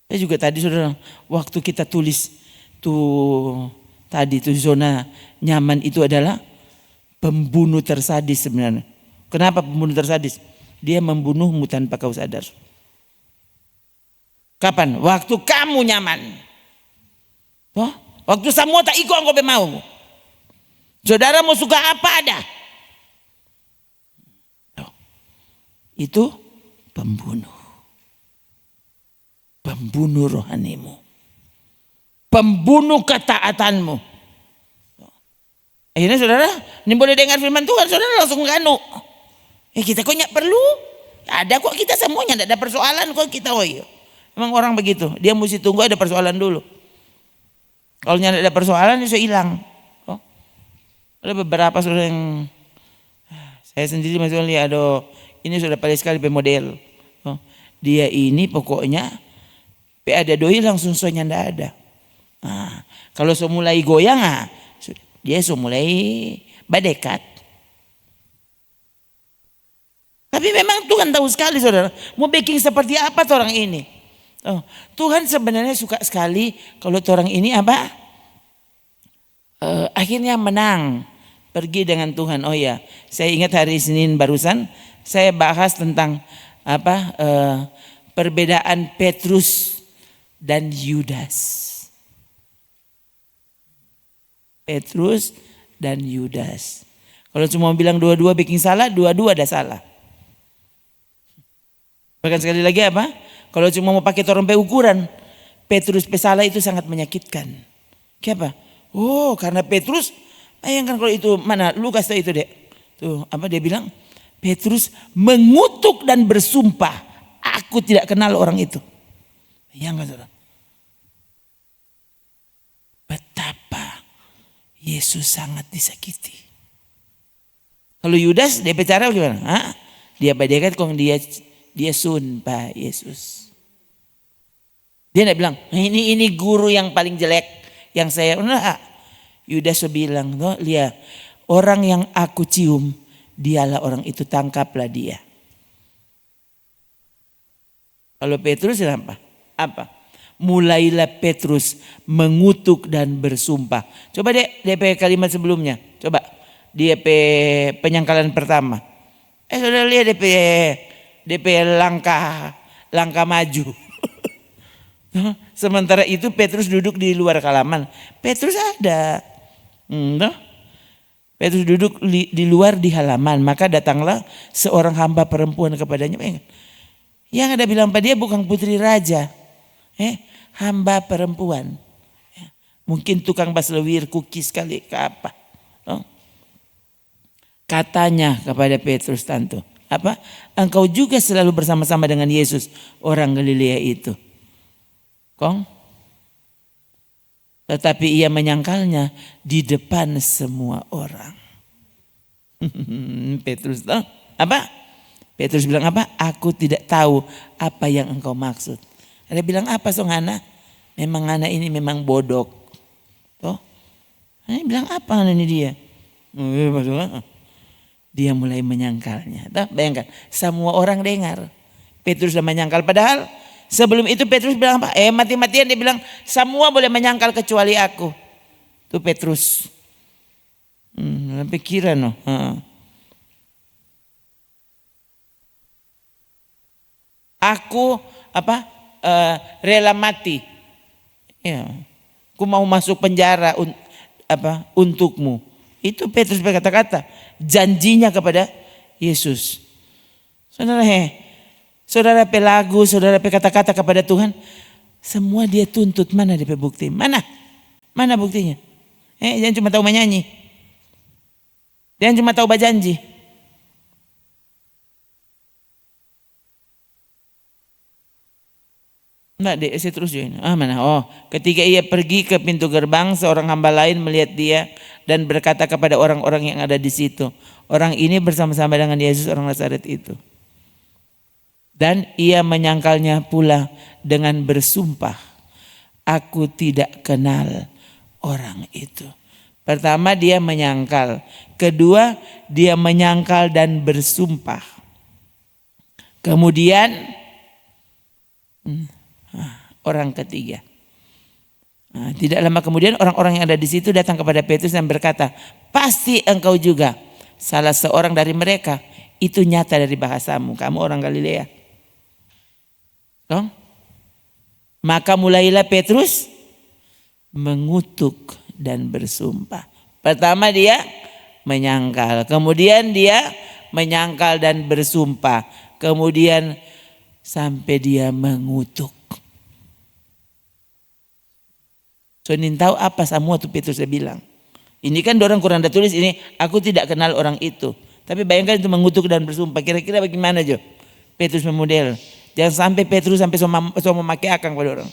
Saya juga tadi saudara, waktu kita tulis tuh tadi tuh zona nyaman itu adalah pembunuh tersadis sebenarnya. Kenapa pembunuh tersadis? Dia membunuhmu tanpa kau sadar. Kapan? Waktu kamu nyaman. Waktu semua tak ikut engkau mau. Saudara mau suka apa ada. Itu pembunuh. Pembunuh rohanimu. Pembunuh ketaatanmu. Akhirnya saudara, ini boleh dengar firman Tuhan, saudara langsung ganu. Kita kok nggak perlu. Ada kok kita semuanya, tidak ada persoalan kok kita. Emang orang begitu, dia mesti tunggu ada persoalan dulu. Kalau tidak ada persoalan, dia hilang. Ada beberapa saudara yang saya sendiri masih lihat, ini sudah paling sekali pemodel. Dia ini pokoknya ada doi langsung soalnya ndak ada. Kalau so mulai goyang, dia so mulai badekat. Tapi memang Tuhan tahu sekali saudara, mau baking seperti apa orang ini. Oh, Tuhan sebenarnya suka sekali kalau orang ini apa? Akhirnya menang, pergi dengan Tuhan. Oh ya, saya ingat hari Senin barusan saya bahas tentang apa? Perbedaan Petrus dan Yudas. Petrus dan Yudas. Kalau cuma bilang dua-dua bikin salah, dua-dua ada salah. Bahkan sekali lagi apa? Kalau cuma mau pakai torompe ukuran, Petrus pesalah itu sangat menyakitkan. Kenapa? Oh, karena Petrus, bayangkan kalau itu mana? Lukas itu dek. Tuh, apa dia bilang? Petrus mengutuk dan bersumpah, aku tidak kenal orang itu. Bayangkan saudara. Betapa Yesus sangat disakiti. Kalau Yudas dia bicara gimana? Hah? Dia kan kong dia sumpah Yesus. Dia tidak bilang ini guru yang paling jelek yang saya. Nah, Yudas bilang, no, lihat orang yang aku cium dialah orang itu, tangkaplah dia. Kalau Petrus apa? Apa? Mulailah Petrus mengutuk dan bersumpah. Coba deh DP kalimat sebelumnya. Coba DP penyangkalan pertama. Sudah lihat DP langkah maju. Sementara itu Petrus duduk di luar halaman. Petrus ada. Petrus duduk di luar di halaman. Maka datanglah seorang hamba perempuan kepadanya. Yang ada bilang pada dia bukan putri raja. Hamba perempuan. Mungkin tukang baslewir kukis kali ke apa. Katanya kepada Petrus, tantu. Apa? Engkau juga selalu bersama-sama dengan Yesus, orang Galilea itu. Kong? Tetapi ia menyangkalnya di depan semua orang. Petrus tahu apa? Petrus bilang apa? Aku tidak tahu apa yang engkau maksud. Ada bilang apa Hana? Memang Hana ini memang bodoh. Toh? Ini bilang apa Hana ini dia? Dia mulai menyangkalnya. Toh? Bayangkan, semua orang dengar. Petrus sudah menyangkal, padahal sebelum itu Petrus bilang apa? Mati-matian dia bilang semua boleh menyangkal kecuali aku. Itu Petrus. Pikiran loh. Aku apa? Rela mati. Ya. Aku mau masuk penjara untukmu. Itu Petrus berkata-kata, janjinya kepada Yesus. Saudara pelagu, saudara kata-kata kepada Tuhan, semua dia tuntut. Mana dia bukti? Mana buktinya? Jangan cuma tahu menyanyi. Jangan cuma tahu berjanji. Enggak, saya terus ini. Mana? Ketika ia pergi ke pintu gerbang, seorang hamba lain melihat dia dan berkata kepada orang-orang yang ada di situ, orang ini bersama-sama dengan Yesus orang Nazaret itu. Dan ia menyangkalnya pula dengan bersumpah, aku tidak kenal orang itu. Pertama dia menyangkal, kedua dia menyangkal dan bersumpah. Kemudian orang ketiga. Tidak lama kemudian orang-orang yang ada di situ datang kepada Petrus dan berkata, pasti engkau juga salah seorang dari mereka. Itu nyata dari bahasamu, kamu orang Galilea. Maka mulailah Petrus mengutuk dan bersumpah. Pertama dia menyangkal, kemudian dia menyangkal dan bersumpah, kemudian sampai dia mengutuk. So ingin tahu apa semua tuh Petrus bilang. Ini kan orang kurang ada tulis ini, aku tidak kenal orang itu. Tapi bayangkan itu mengutuk dan bersumpah. Kira-kira bagaimana Jo? Petrus memodel. Jangan sampai Petrus sampai so memakai akang pada orang.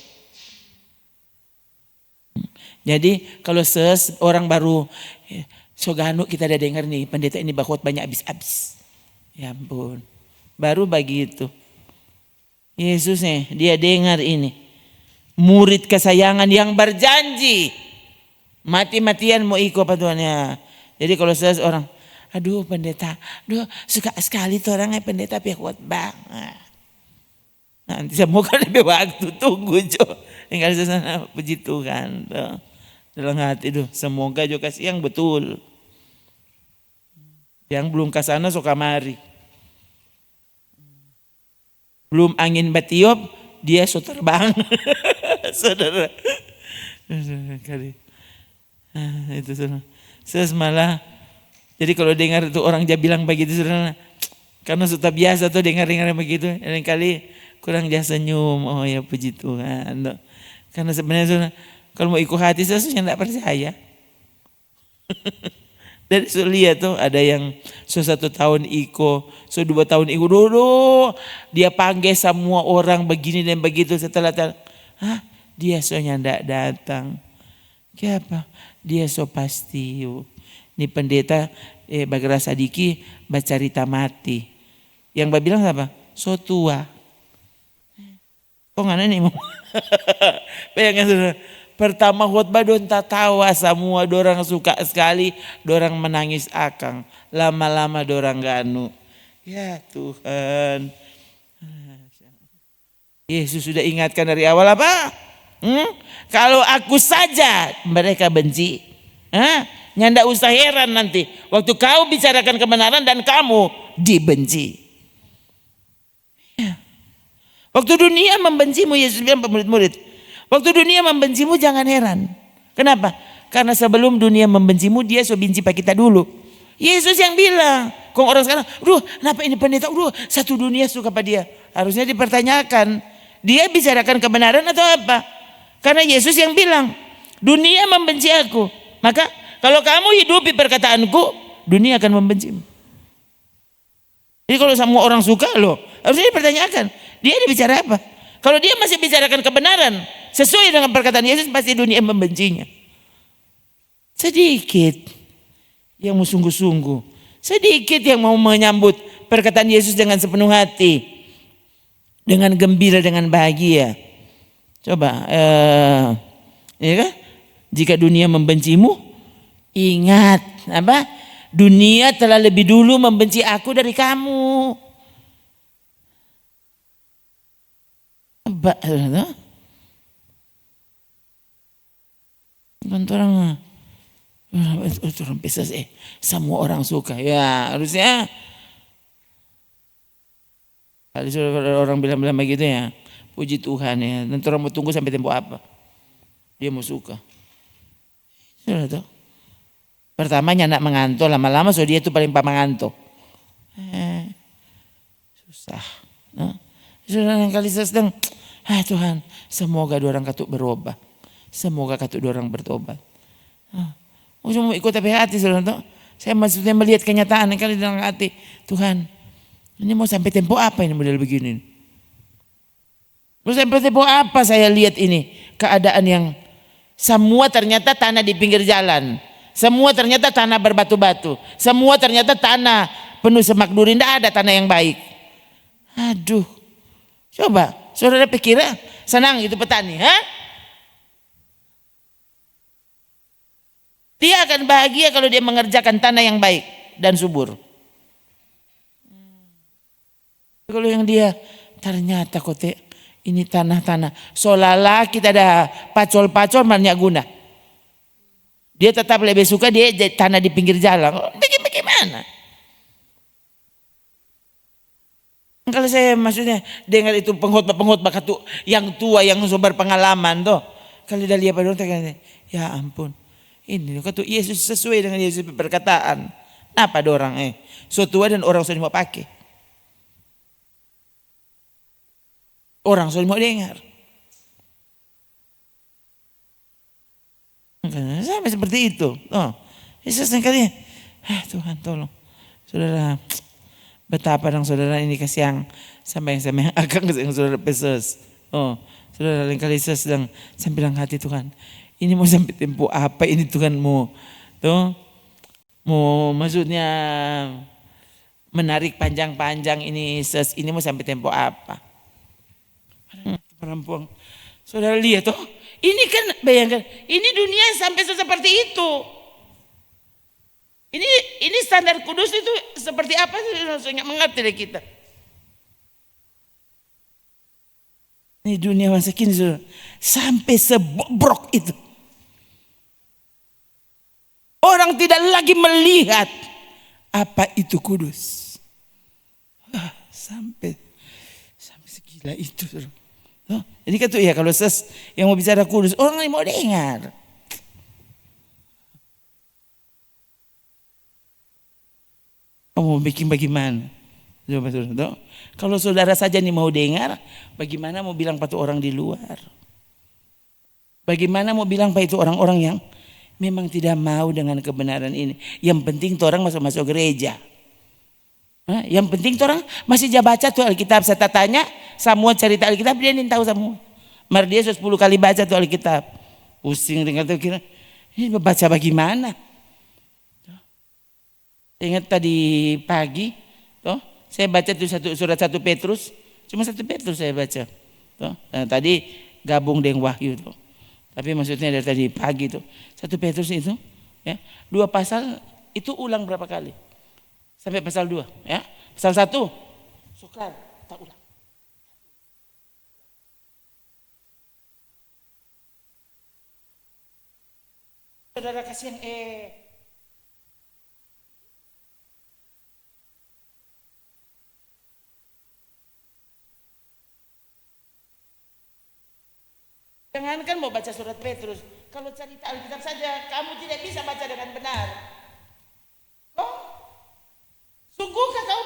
Jadi kalau orang baru soganu kita ada dengar nih pendeta ini bakhot banyak habis-habis. Ya ampun. Baru begitu. Yesus dia dengar ini. Murid kesayangan yang berjanji mati-matian mau ikut apa Tuhan ya. Jadi kalau orang Aduh pendeta, aduh suka sekali tuh orangnya pendeta pihak khotbah. Nanti semoga lebih waktu tunggu Jo. Tinggal sana puji Tuhan. Tuh. Dalam hati tuh semoga Jo kasih yang betul. Yang belum ke sana suka mari. Belum angin batiup dia so terbang. Saudara. Kali. Itu saudara. Malah jadi kalau dengar itu orang dia bilang begitu saudara. Karena sudah biasa tuh dengar-dengar begitu. Lain kali kurang dia senyum. Oh ya puji Tuhan. Karena sebenarnya saudara, kalau mau ikut hati saya tidak percaya. Dari lihat tuh ada yang 1 tahun iko, 2 tahun iko dulu dia panggil semua orang begini dan begitu setelah dia soalnya tidak datang. Kenapa? Dia so pasti. Ini pendeta Bagara Sadiki bercerita mati. Yang bilang apa? So tua. Kok nggak nih mau? Bayangkan saudara. Pertama khotbah don tawa semua dorang suka sekali, dorang menangis akang. Lama-lama dorang ganu. Ya Tuhan. Yesus sudah ingatkan dari awal apa? Kalau aku saja mereka benci. Nyanda usah heran nanti. Waktu kau bicarakan kebenaran dan kamu dibenci. Ya. Waktu dunia membencimu, Yesus bilang murid-murid. Waktu dunia membencimu jangan heran. Kenapa? Karena sebelum dunia membencimu dia so benci pak kita dulu. Yesus yang bilang. Kok orang sekarang, kenapa ini pendeta? Satu dunia suka pada dia. Harusnya dipertanyakan. Dia bicarakan kebenaran atau apa? Karena Yesus yang bilang, dunia membenci aku. Maka kalau kamu hidupi perkataanku, dunia akan membencimu. Jadi kalau semua orang suka harusnya dipertanyakan. Dia bicara apa? Kalau dia masih bicarakan kebenaran sesuai dengan perkataan Yesus, pasti dunia membencinya. Sedikit yang mau sungguh-sungguh, sedikit yang mau menyambut perkataan Yesus dengan sepenuh hati, dengan gembira, dengan bahagia. Coba, ya kan? Jika dunia membencimu, ingat apa? Dunia telah lebih dulu membenci aku dari kamu. Orang bisa semua orang suka ya harusnya. Kalau orang bilang begitu ya puji Tuhan ya. Nanti orang mau tunggu sampai tempo apa dia mau suka. Sudah tahu. Pertamanya anak mengantuk, lama-lama so dia itu paling mengantuk. Susah. Sudah kali saya sedang Tuhan, semoga orang katuk berubah. Semoga katuk orang bertobat. Cuma ikut tapi hati saudara. Saya maksudnya melihat kenyataan kali dalam hati. Tuhan, ini mau sampai tempo apa ini model begini? Mau sampai tempo apa saya lihat ini? Keadaan yang semua ternyata tanah di pinggir jalan. Semua ternyata tanah berbatu-batu. Semua ternyata tanah penuh semak duri. Tidak ada tanah yang baik. Aduh. Coba, saudara pikir senang itu petani, Dia akan bahagia kalau dia mengerjakan tanah yang baik dan subur. Kalau yang dia ternyata ini tanah-tanah, seolah-olah kita ada pacol-pacol banyak guna. Dia tetap lebih suka dia tanah di pinggir jalan. Bagaimana? Kalau saya maksudnya dengar itu pengkhotbah yang tua yang sumber pengalaman tuh. Kalau dia lihat pada orang ya ampun. Ini kata Yesus sesuai dengan Yesus perkataan. Apa ada orang so tua dan orang sudah mau pakai. Orang sudah mau dengar. Sampai seperti itu. Yesus katanya, Tuhan tolong. Saudara, betapa dong saudara ini kasih yang sampai yang akan yang saudara pesos. Saudara lain kali saya sedang bilang hati Tuhan. Ini mau sampai tempo apa ini Tuhan mau maksudnya menarik panjang-panjang ini mau sampai tempo apa? Perempuan, saudara lihat ini kan bayangkan ini dunia sampai seperti itu. Ini standar kudus itu seperti apa sih? Langsung mengerti dari kita. Ini dunia masa kini sampai sebobrok itu. Orang tidak lagi melihat apa itu kudus. Sampai segila itu. Jadi kan tuh ya kalau yang mau bicara kudus, orang lain mau dengar. Mau bikin bagaimana? Kalau saudara saja nih mau dengar, bagaimana mau bilang pada orang di luar? Bagaimana mau bilang pada itu orang-orang yang memang tidak mau dengan kebenaran ini? Yang penting tuh orang masuk gereja. Yang penting tuh orang masih baca tuh Alkitab. Saya tanya semua cerita Alkitab dia nih tahu semua. Mar dia 10 kali baca tuh Alkitab. Pusing dengan tuh kira ini baca bagaimana? Ingat tadi pagi, saya baca tuh surat 1 Petrus, cuma 1 Petrus saya baca. Nah, tadi gabung dengan Wahyu tuh. Tapi maksudnya dari tadi pagi tuh 1 Petrus itu, ya 2 pasal itu ulang berapa kali? Sampai pasal 2, ya. Pasal 1, sukar, tak ulang. Saudara kasih yang jangankan mau baca surat Petrus, kalau cerita Alkitab saja kamu tidak bisa baca dengan benar. Sungguhkah kau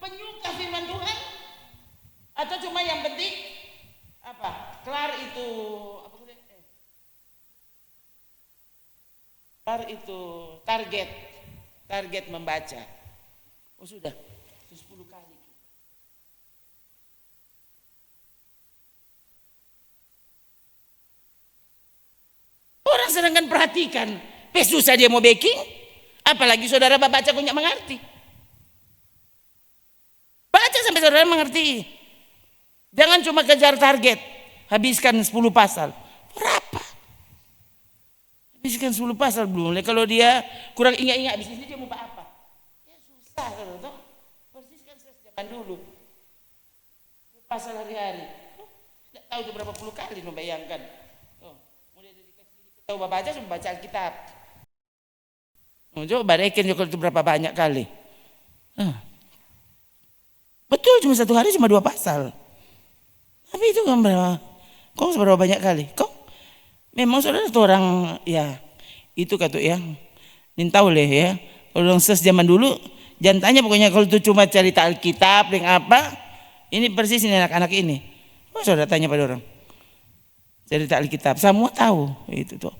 penyuka firman Tuhan? Atau cuma yang penting apa? Kelar itu target membaca. Oh sudah 10 kali. Orang sedangkan perhatikan, susah dia mau backing, apalagi saudara baca kok nggak mengerti. Baca sampai saudara mengerti. Jangan cuma kejar target, habiskan 10 pasal. Berapa? Habiskan 10 pasal belum. Kalau dia kurang ingat-ingat habis ini dia mau apa? Ya susah kalau persis kan zaman dulu. Pasal hari-hari. Tidak tahu itu berapa puluh kali membayangkan. Coba baca, baca Alkitab. Coba rekin kalau itu berapa banyak kali. Betul cuma 1 hari cuma 2 pasal. Tapi itu kan berapa? Kok seberapa banyak kali? Kok memang saudara itu orang ya itu kata ya. Nintau leh ya. Kalau orang zaman dulu jangan tanya pokoknya kalau itu cuma cerita Alkitab dengan apa. Ini persis ini anak-anak ini. Saudara tanya pada orang. Cerita Alkitab, semua tahu itu tuh.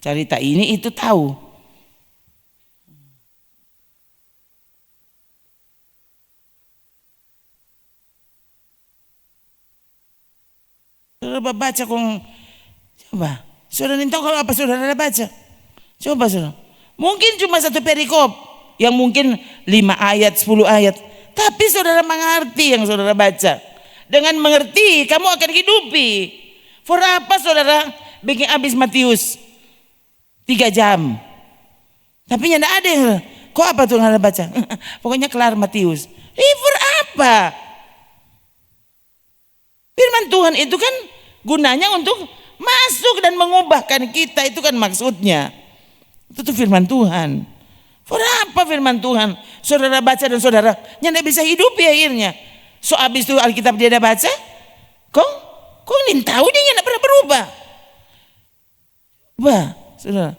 Cerita ini itu tahu. Saudara baca coba. Saudara tahu kalau apa saudara baca? Coba saudara. Mungkin cuma 1 perikop yang mungkin 5 ayat, 10 ayat. Tapi saudara mengerti yang saudara baca. Dengan mengerti kamu akan hidupi. For apa saudara bikin habis Matius 3 jam. Tapi tidak ada yang kok apa tuh yang baca? Pokoknya kelar Matius. For apa? Firman Tuhan itu kan gunanya untuk masuk dan mengubahkan kita. Itu kan maksudnya. Itu tuh firman Tuhan. For apa firman Tuhan? Saudara baca dan saudara tidak bisa hidupi akhirnya. So habis itu Alkitab dia ada baca. Kok ingin tahu dia tidak pernah berubah. Saudara.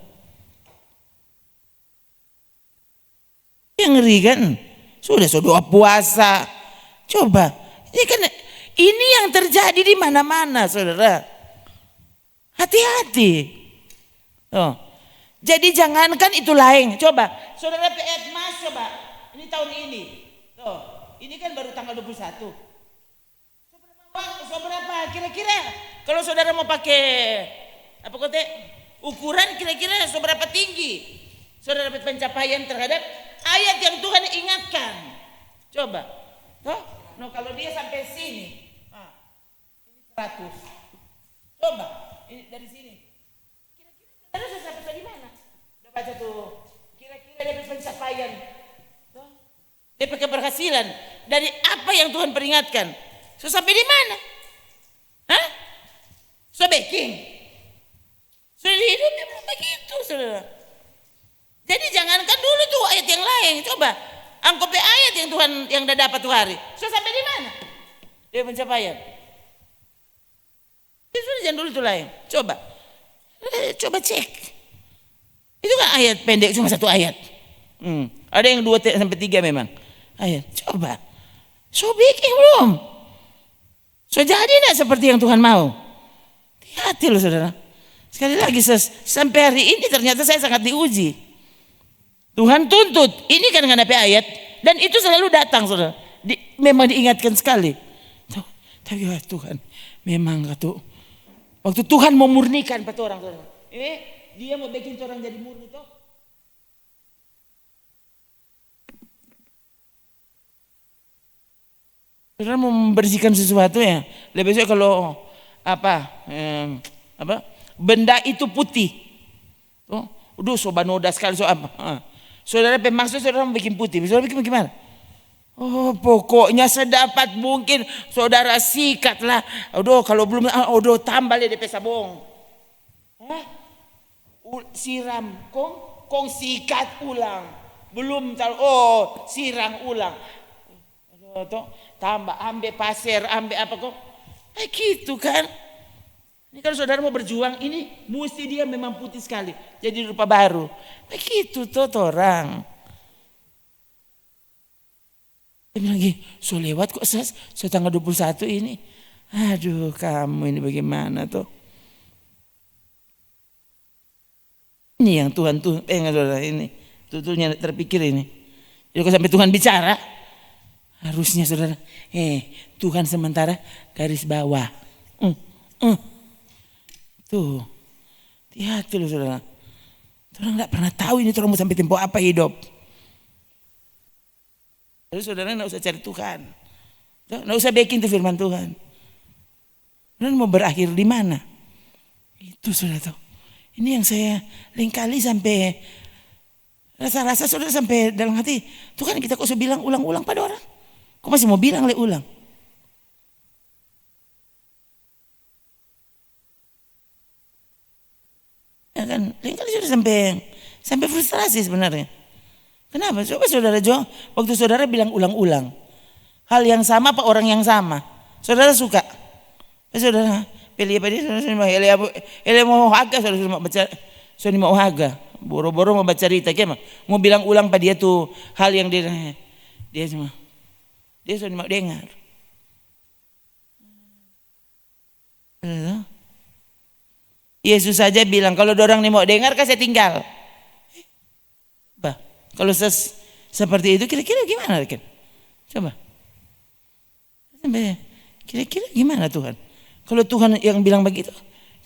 Yang ngeri kan? Sudah puasa. Coba. Ini yang terjadi di mana-mana, saudara. Hati-hati. Jadi jangankan itu lain. Coba, saudara Mas coba. Ini tahun ini. Ini kan baru tanggal 21. Seberapa kira-kira kalau saudara mau pakai ukuran kira-kira seberapa tinggi saudara dapat pencapaian terhadap ayat yang Tuhan ingatkan. Coba. Kalau dia sampai sini. Ini 100. Coba. Ini dari sini. Kira-kira saudara sampai di mana? Udah baca tuh. Kira-kira pencapaian. DP keberhasilan dari apa yang Tuhan peringatkan. So sampai di mana? Hah? So baking. Sudah di hidupnya belum begitu, saudara. Jadi jangankan dulu tuh ayat yang lain. Coba angkopi ayat yang Tuhan yang udah dapat tuh hari. So sampai di mana? Dia pencapaian. Itu sudah jangan dulu tuh lain. Coba cek. Itu kan ayat pendek cuma satu ayat. Ada yang 2 sampai 3 memang. Ayat. Coba. So baking belum? So jadi enggak seperti yang Tuhan mau? Hati-hati loh saudara. Sekali lagi sampai hari ini ternyata saya sangat diuji. Tuhan tuntut. Ini kan dengan ayat. Dan itu selalu datang saudara. Memang diingatkan sekali. Tapi ya Tuhan. Memang kata. Waktu Tuhan memurnikan pada orang saudara. Dia mau bikin orang jadi murni toh. Saudara mau membersihkan sesuatu ya. Lebih baik kalau benda itu putih. Oh, udah soba noda sekali so apa. Saudara maksud saudara mau bikin putih. Saudara bikin gimana? Oh, pokoknya sedapat mungkin saudara sikatlah. Udah kalau belum udah tambah DP sabong. Siram kong sikat ulang. Belum tahu siram ulang. Aduh, tambah ambil pasir, ambil apa kok? Gitu kan? Ini kalau saudara mau berjuang ini mesti dia memang putih sekali, jadi rupa baru. Begitu tuh orang. Dia bilang lagi, so lewat kok so tanggal 21 ini. Aduh kamu ini bagaimana tuh? Ini yang Tuhan tuh saudara ini. Tutulnya terpikir ini. Jadi kalau sampai Tuhan bicara, harusnya saudara, Tuhan sementara garis bawah. Tuh, hati-hati loh saudara. Orang nggak pernah tahu ini orang mau sampai tempo apa hidup. Lalu saudara nggak usah cari Tuhan, nggak usah baking tuh firman Tuhan. Saudara mau berakhir di mana? Itu saudara tahu. Ini yang saya lingkali sampai rasa-rasa saudara sampai dalam hati. Tuhan kita kok bilang ulang-ulang pada orang? Kok masih mau bilang ulang? Ya kan, lingkali sudah sampai frustrasi sebenarnya. Kenapa? Coba saudara Jo, waktu saudara bilang ulang-ulang, hal yang sama apa orang yang sama? Saudara suka? Saudara pilih apa dia? Saudara mau haga, saudara baca, saudara mau haga, boro-boro mau baca cerita, gimana? Mau bilang ulang pada dia tuh hal yang dia sudah mau dengar. Yesus saja bilang kalau orang ini mau dengar kan saya tinggal. Kalau seperti itu kira-kira gimana kan? Coba. Kira-kira gimana Tuhan? Kalau Tuhan yang bilang begitu,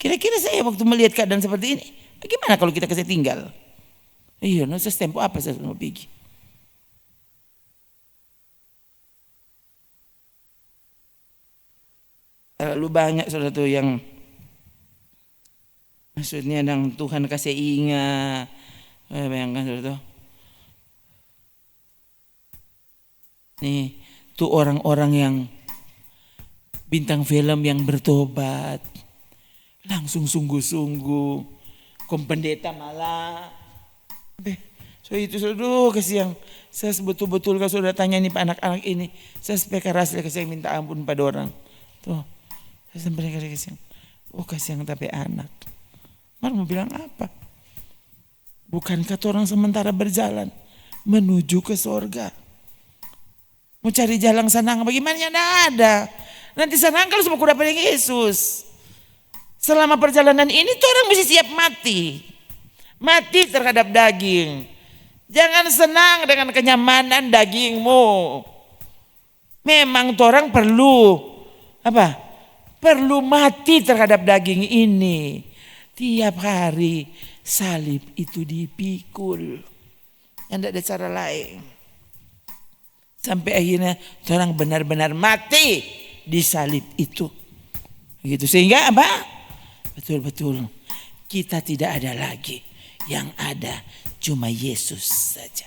kira-kira saya waktu melihat keadaan seperti ini, bagaimana kalau kita kasih tinggal? Iya, tempo apa saya mau pergi? Terlalu banyak saudara tuh yang maksudnya yang Tuhan kasih ingat. Bayangkan saudara tuh. Nih, tuh orang-orang yang bintang film yang bertobat langsung sungguh-sungguh, kompendeta malah. So itu saudara kasih yang saya betul-betul kalau saudara tanya nih pak anak-anak ini, saya keras kasih minta ampun pada orang. Tuh, saya sampai kasih kasih yang tapi anak. Mar mau bilang apa? Bukankah orang sementara berjalan menuju ke sorga? Mau cari jalan senang bagaimana? Tidak ada. Nanti senang kalau semua kuda pada Yesus. Selama perjalanan ini tuh orang mesti siap mati. Mati terhadap daging. Jangan senang dengan kenyamanan dagingmu. Memang tuh orang perlu apa? Perlu mati terhadap daging ini. Tiap hari salib itu dipikul. Yang tidak ada cara lain. Sampai akhirnya orang benar-benar mati di salib itu. Begitu. Sehingga apa? Betul-betul kita tidak ada lagi. Yang ada cuma Yesus saja.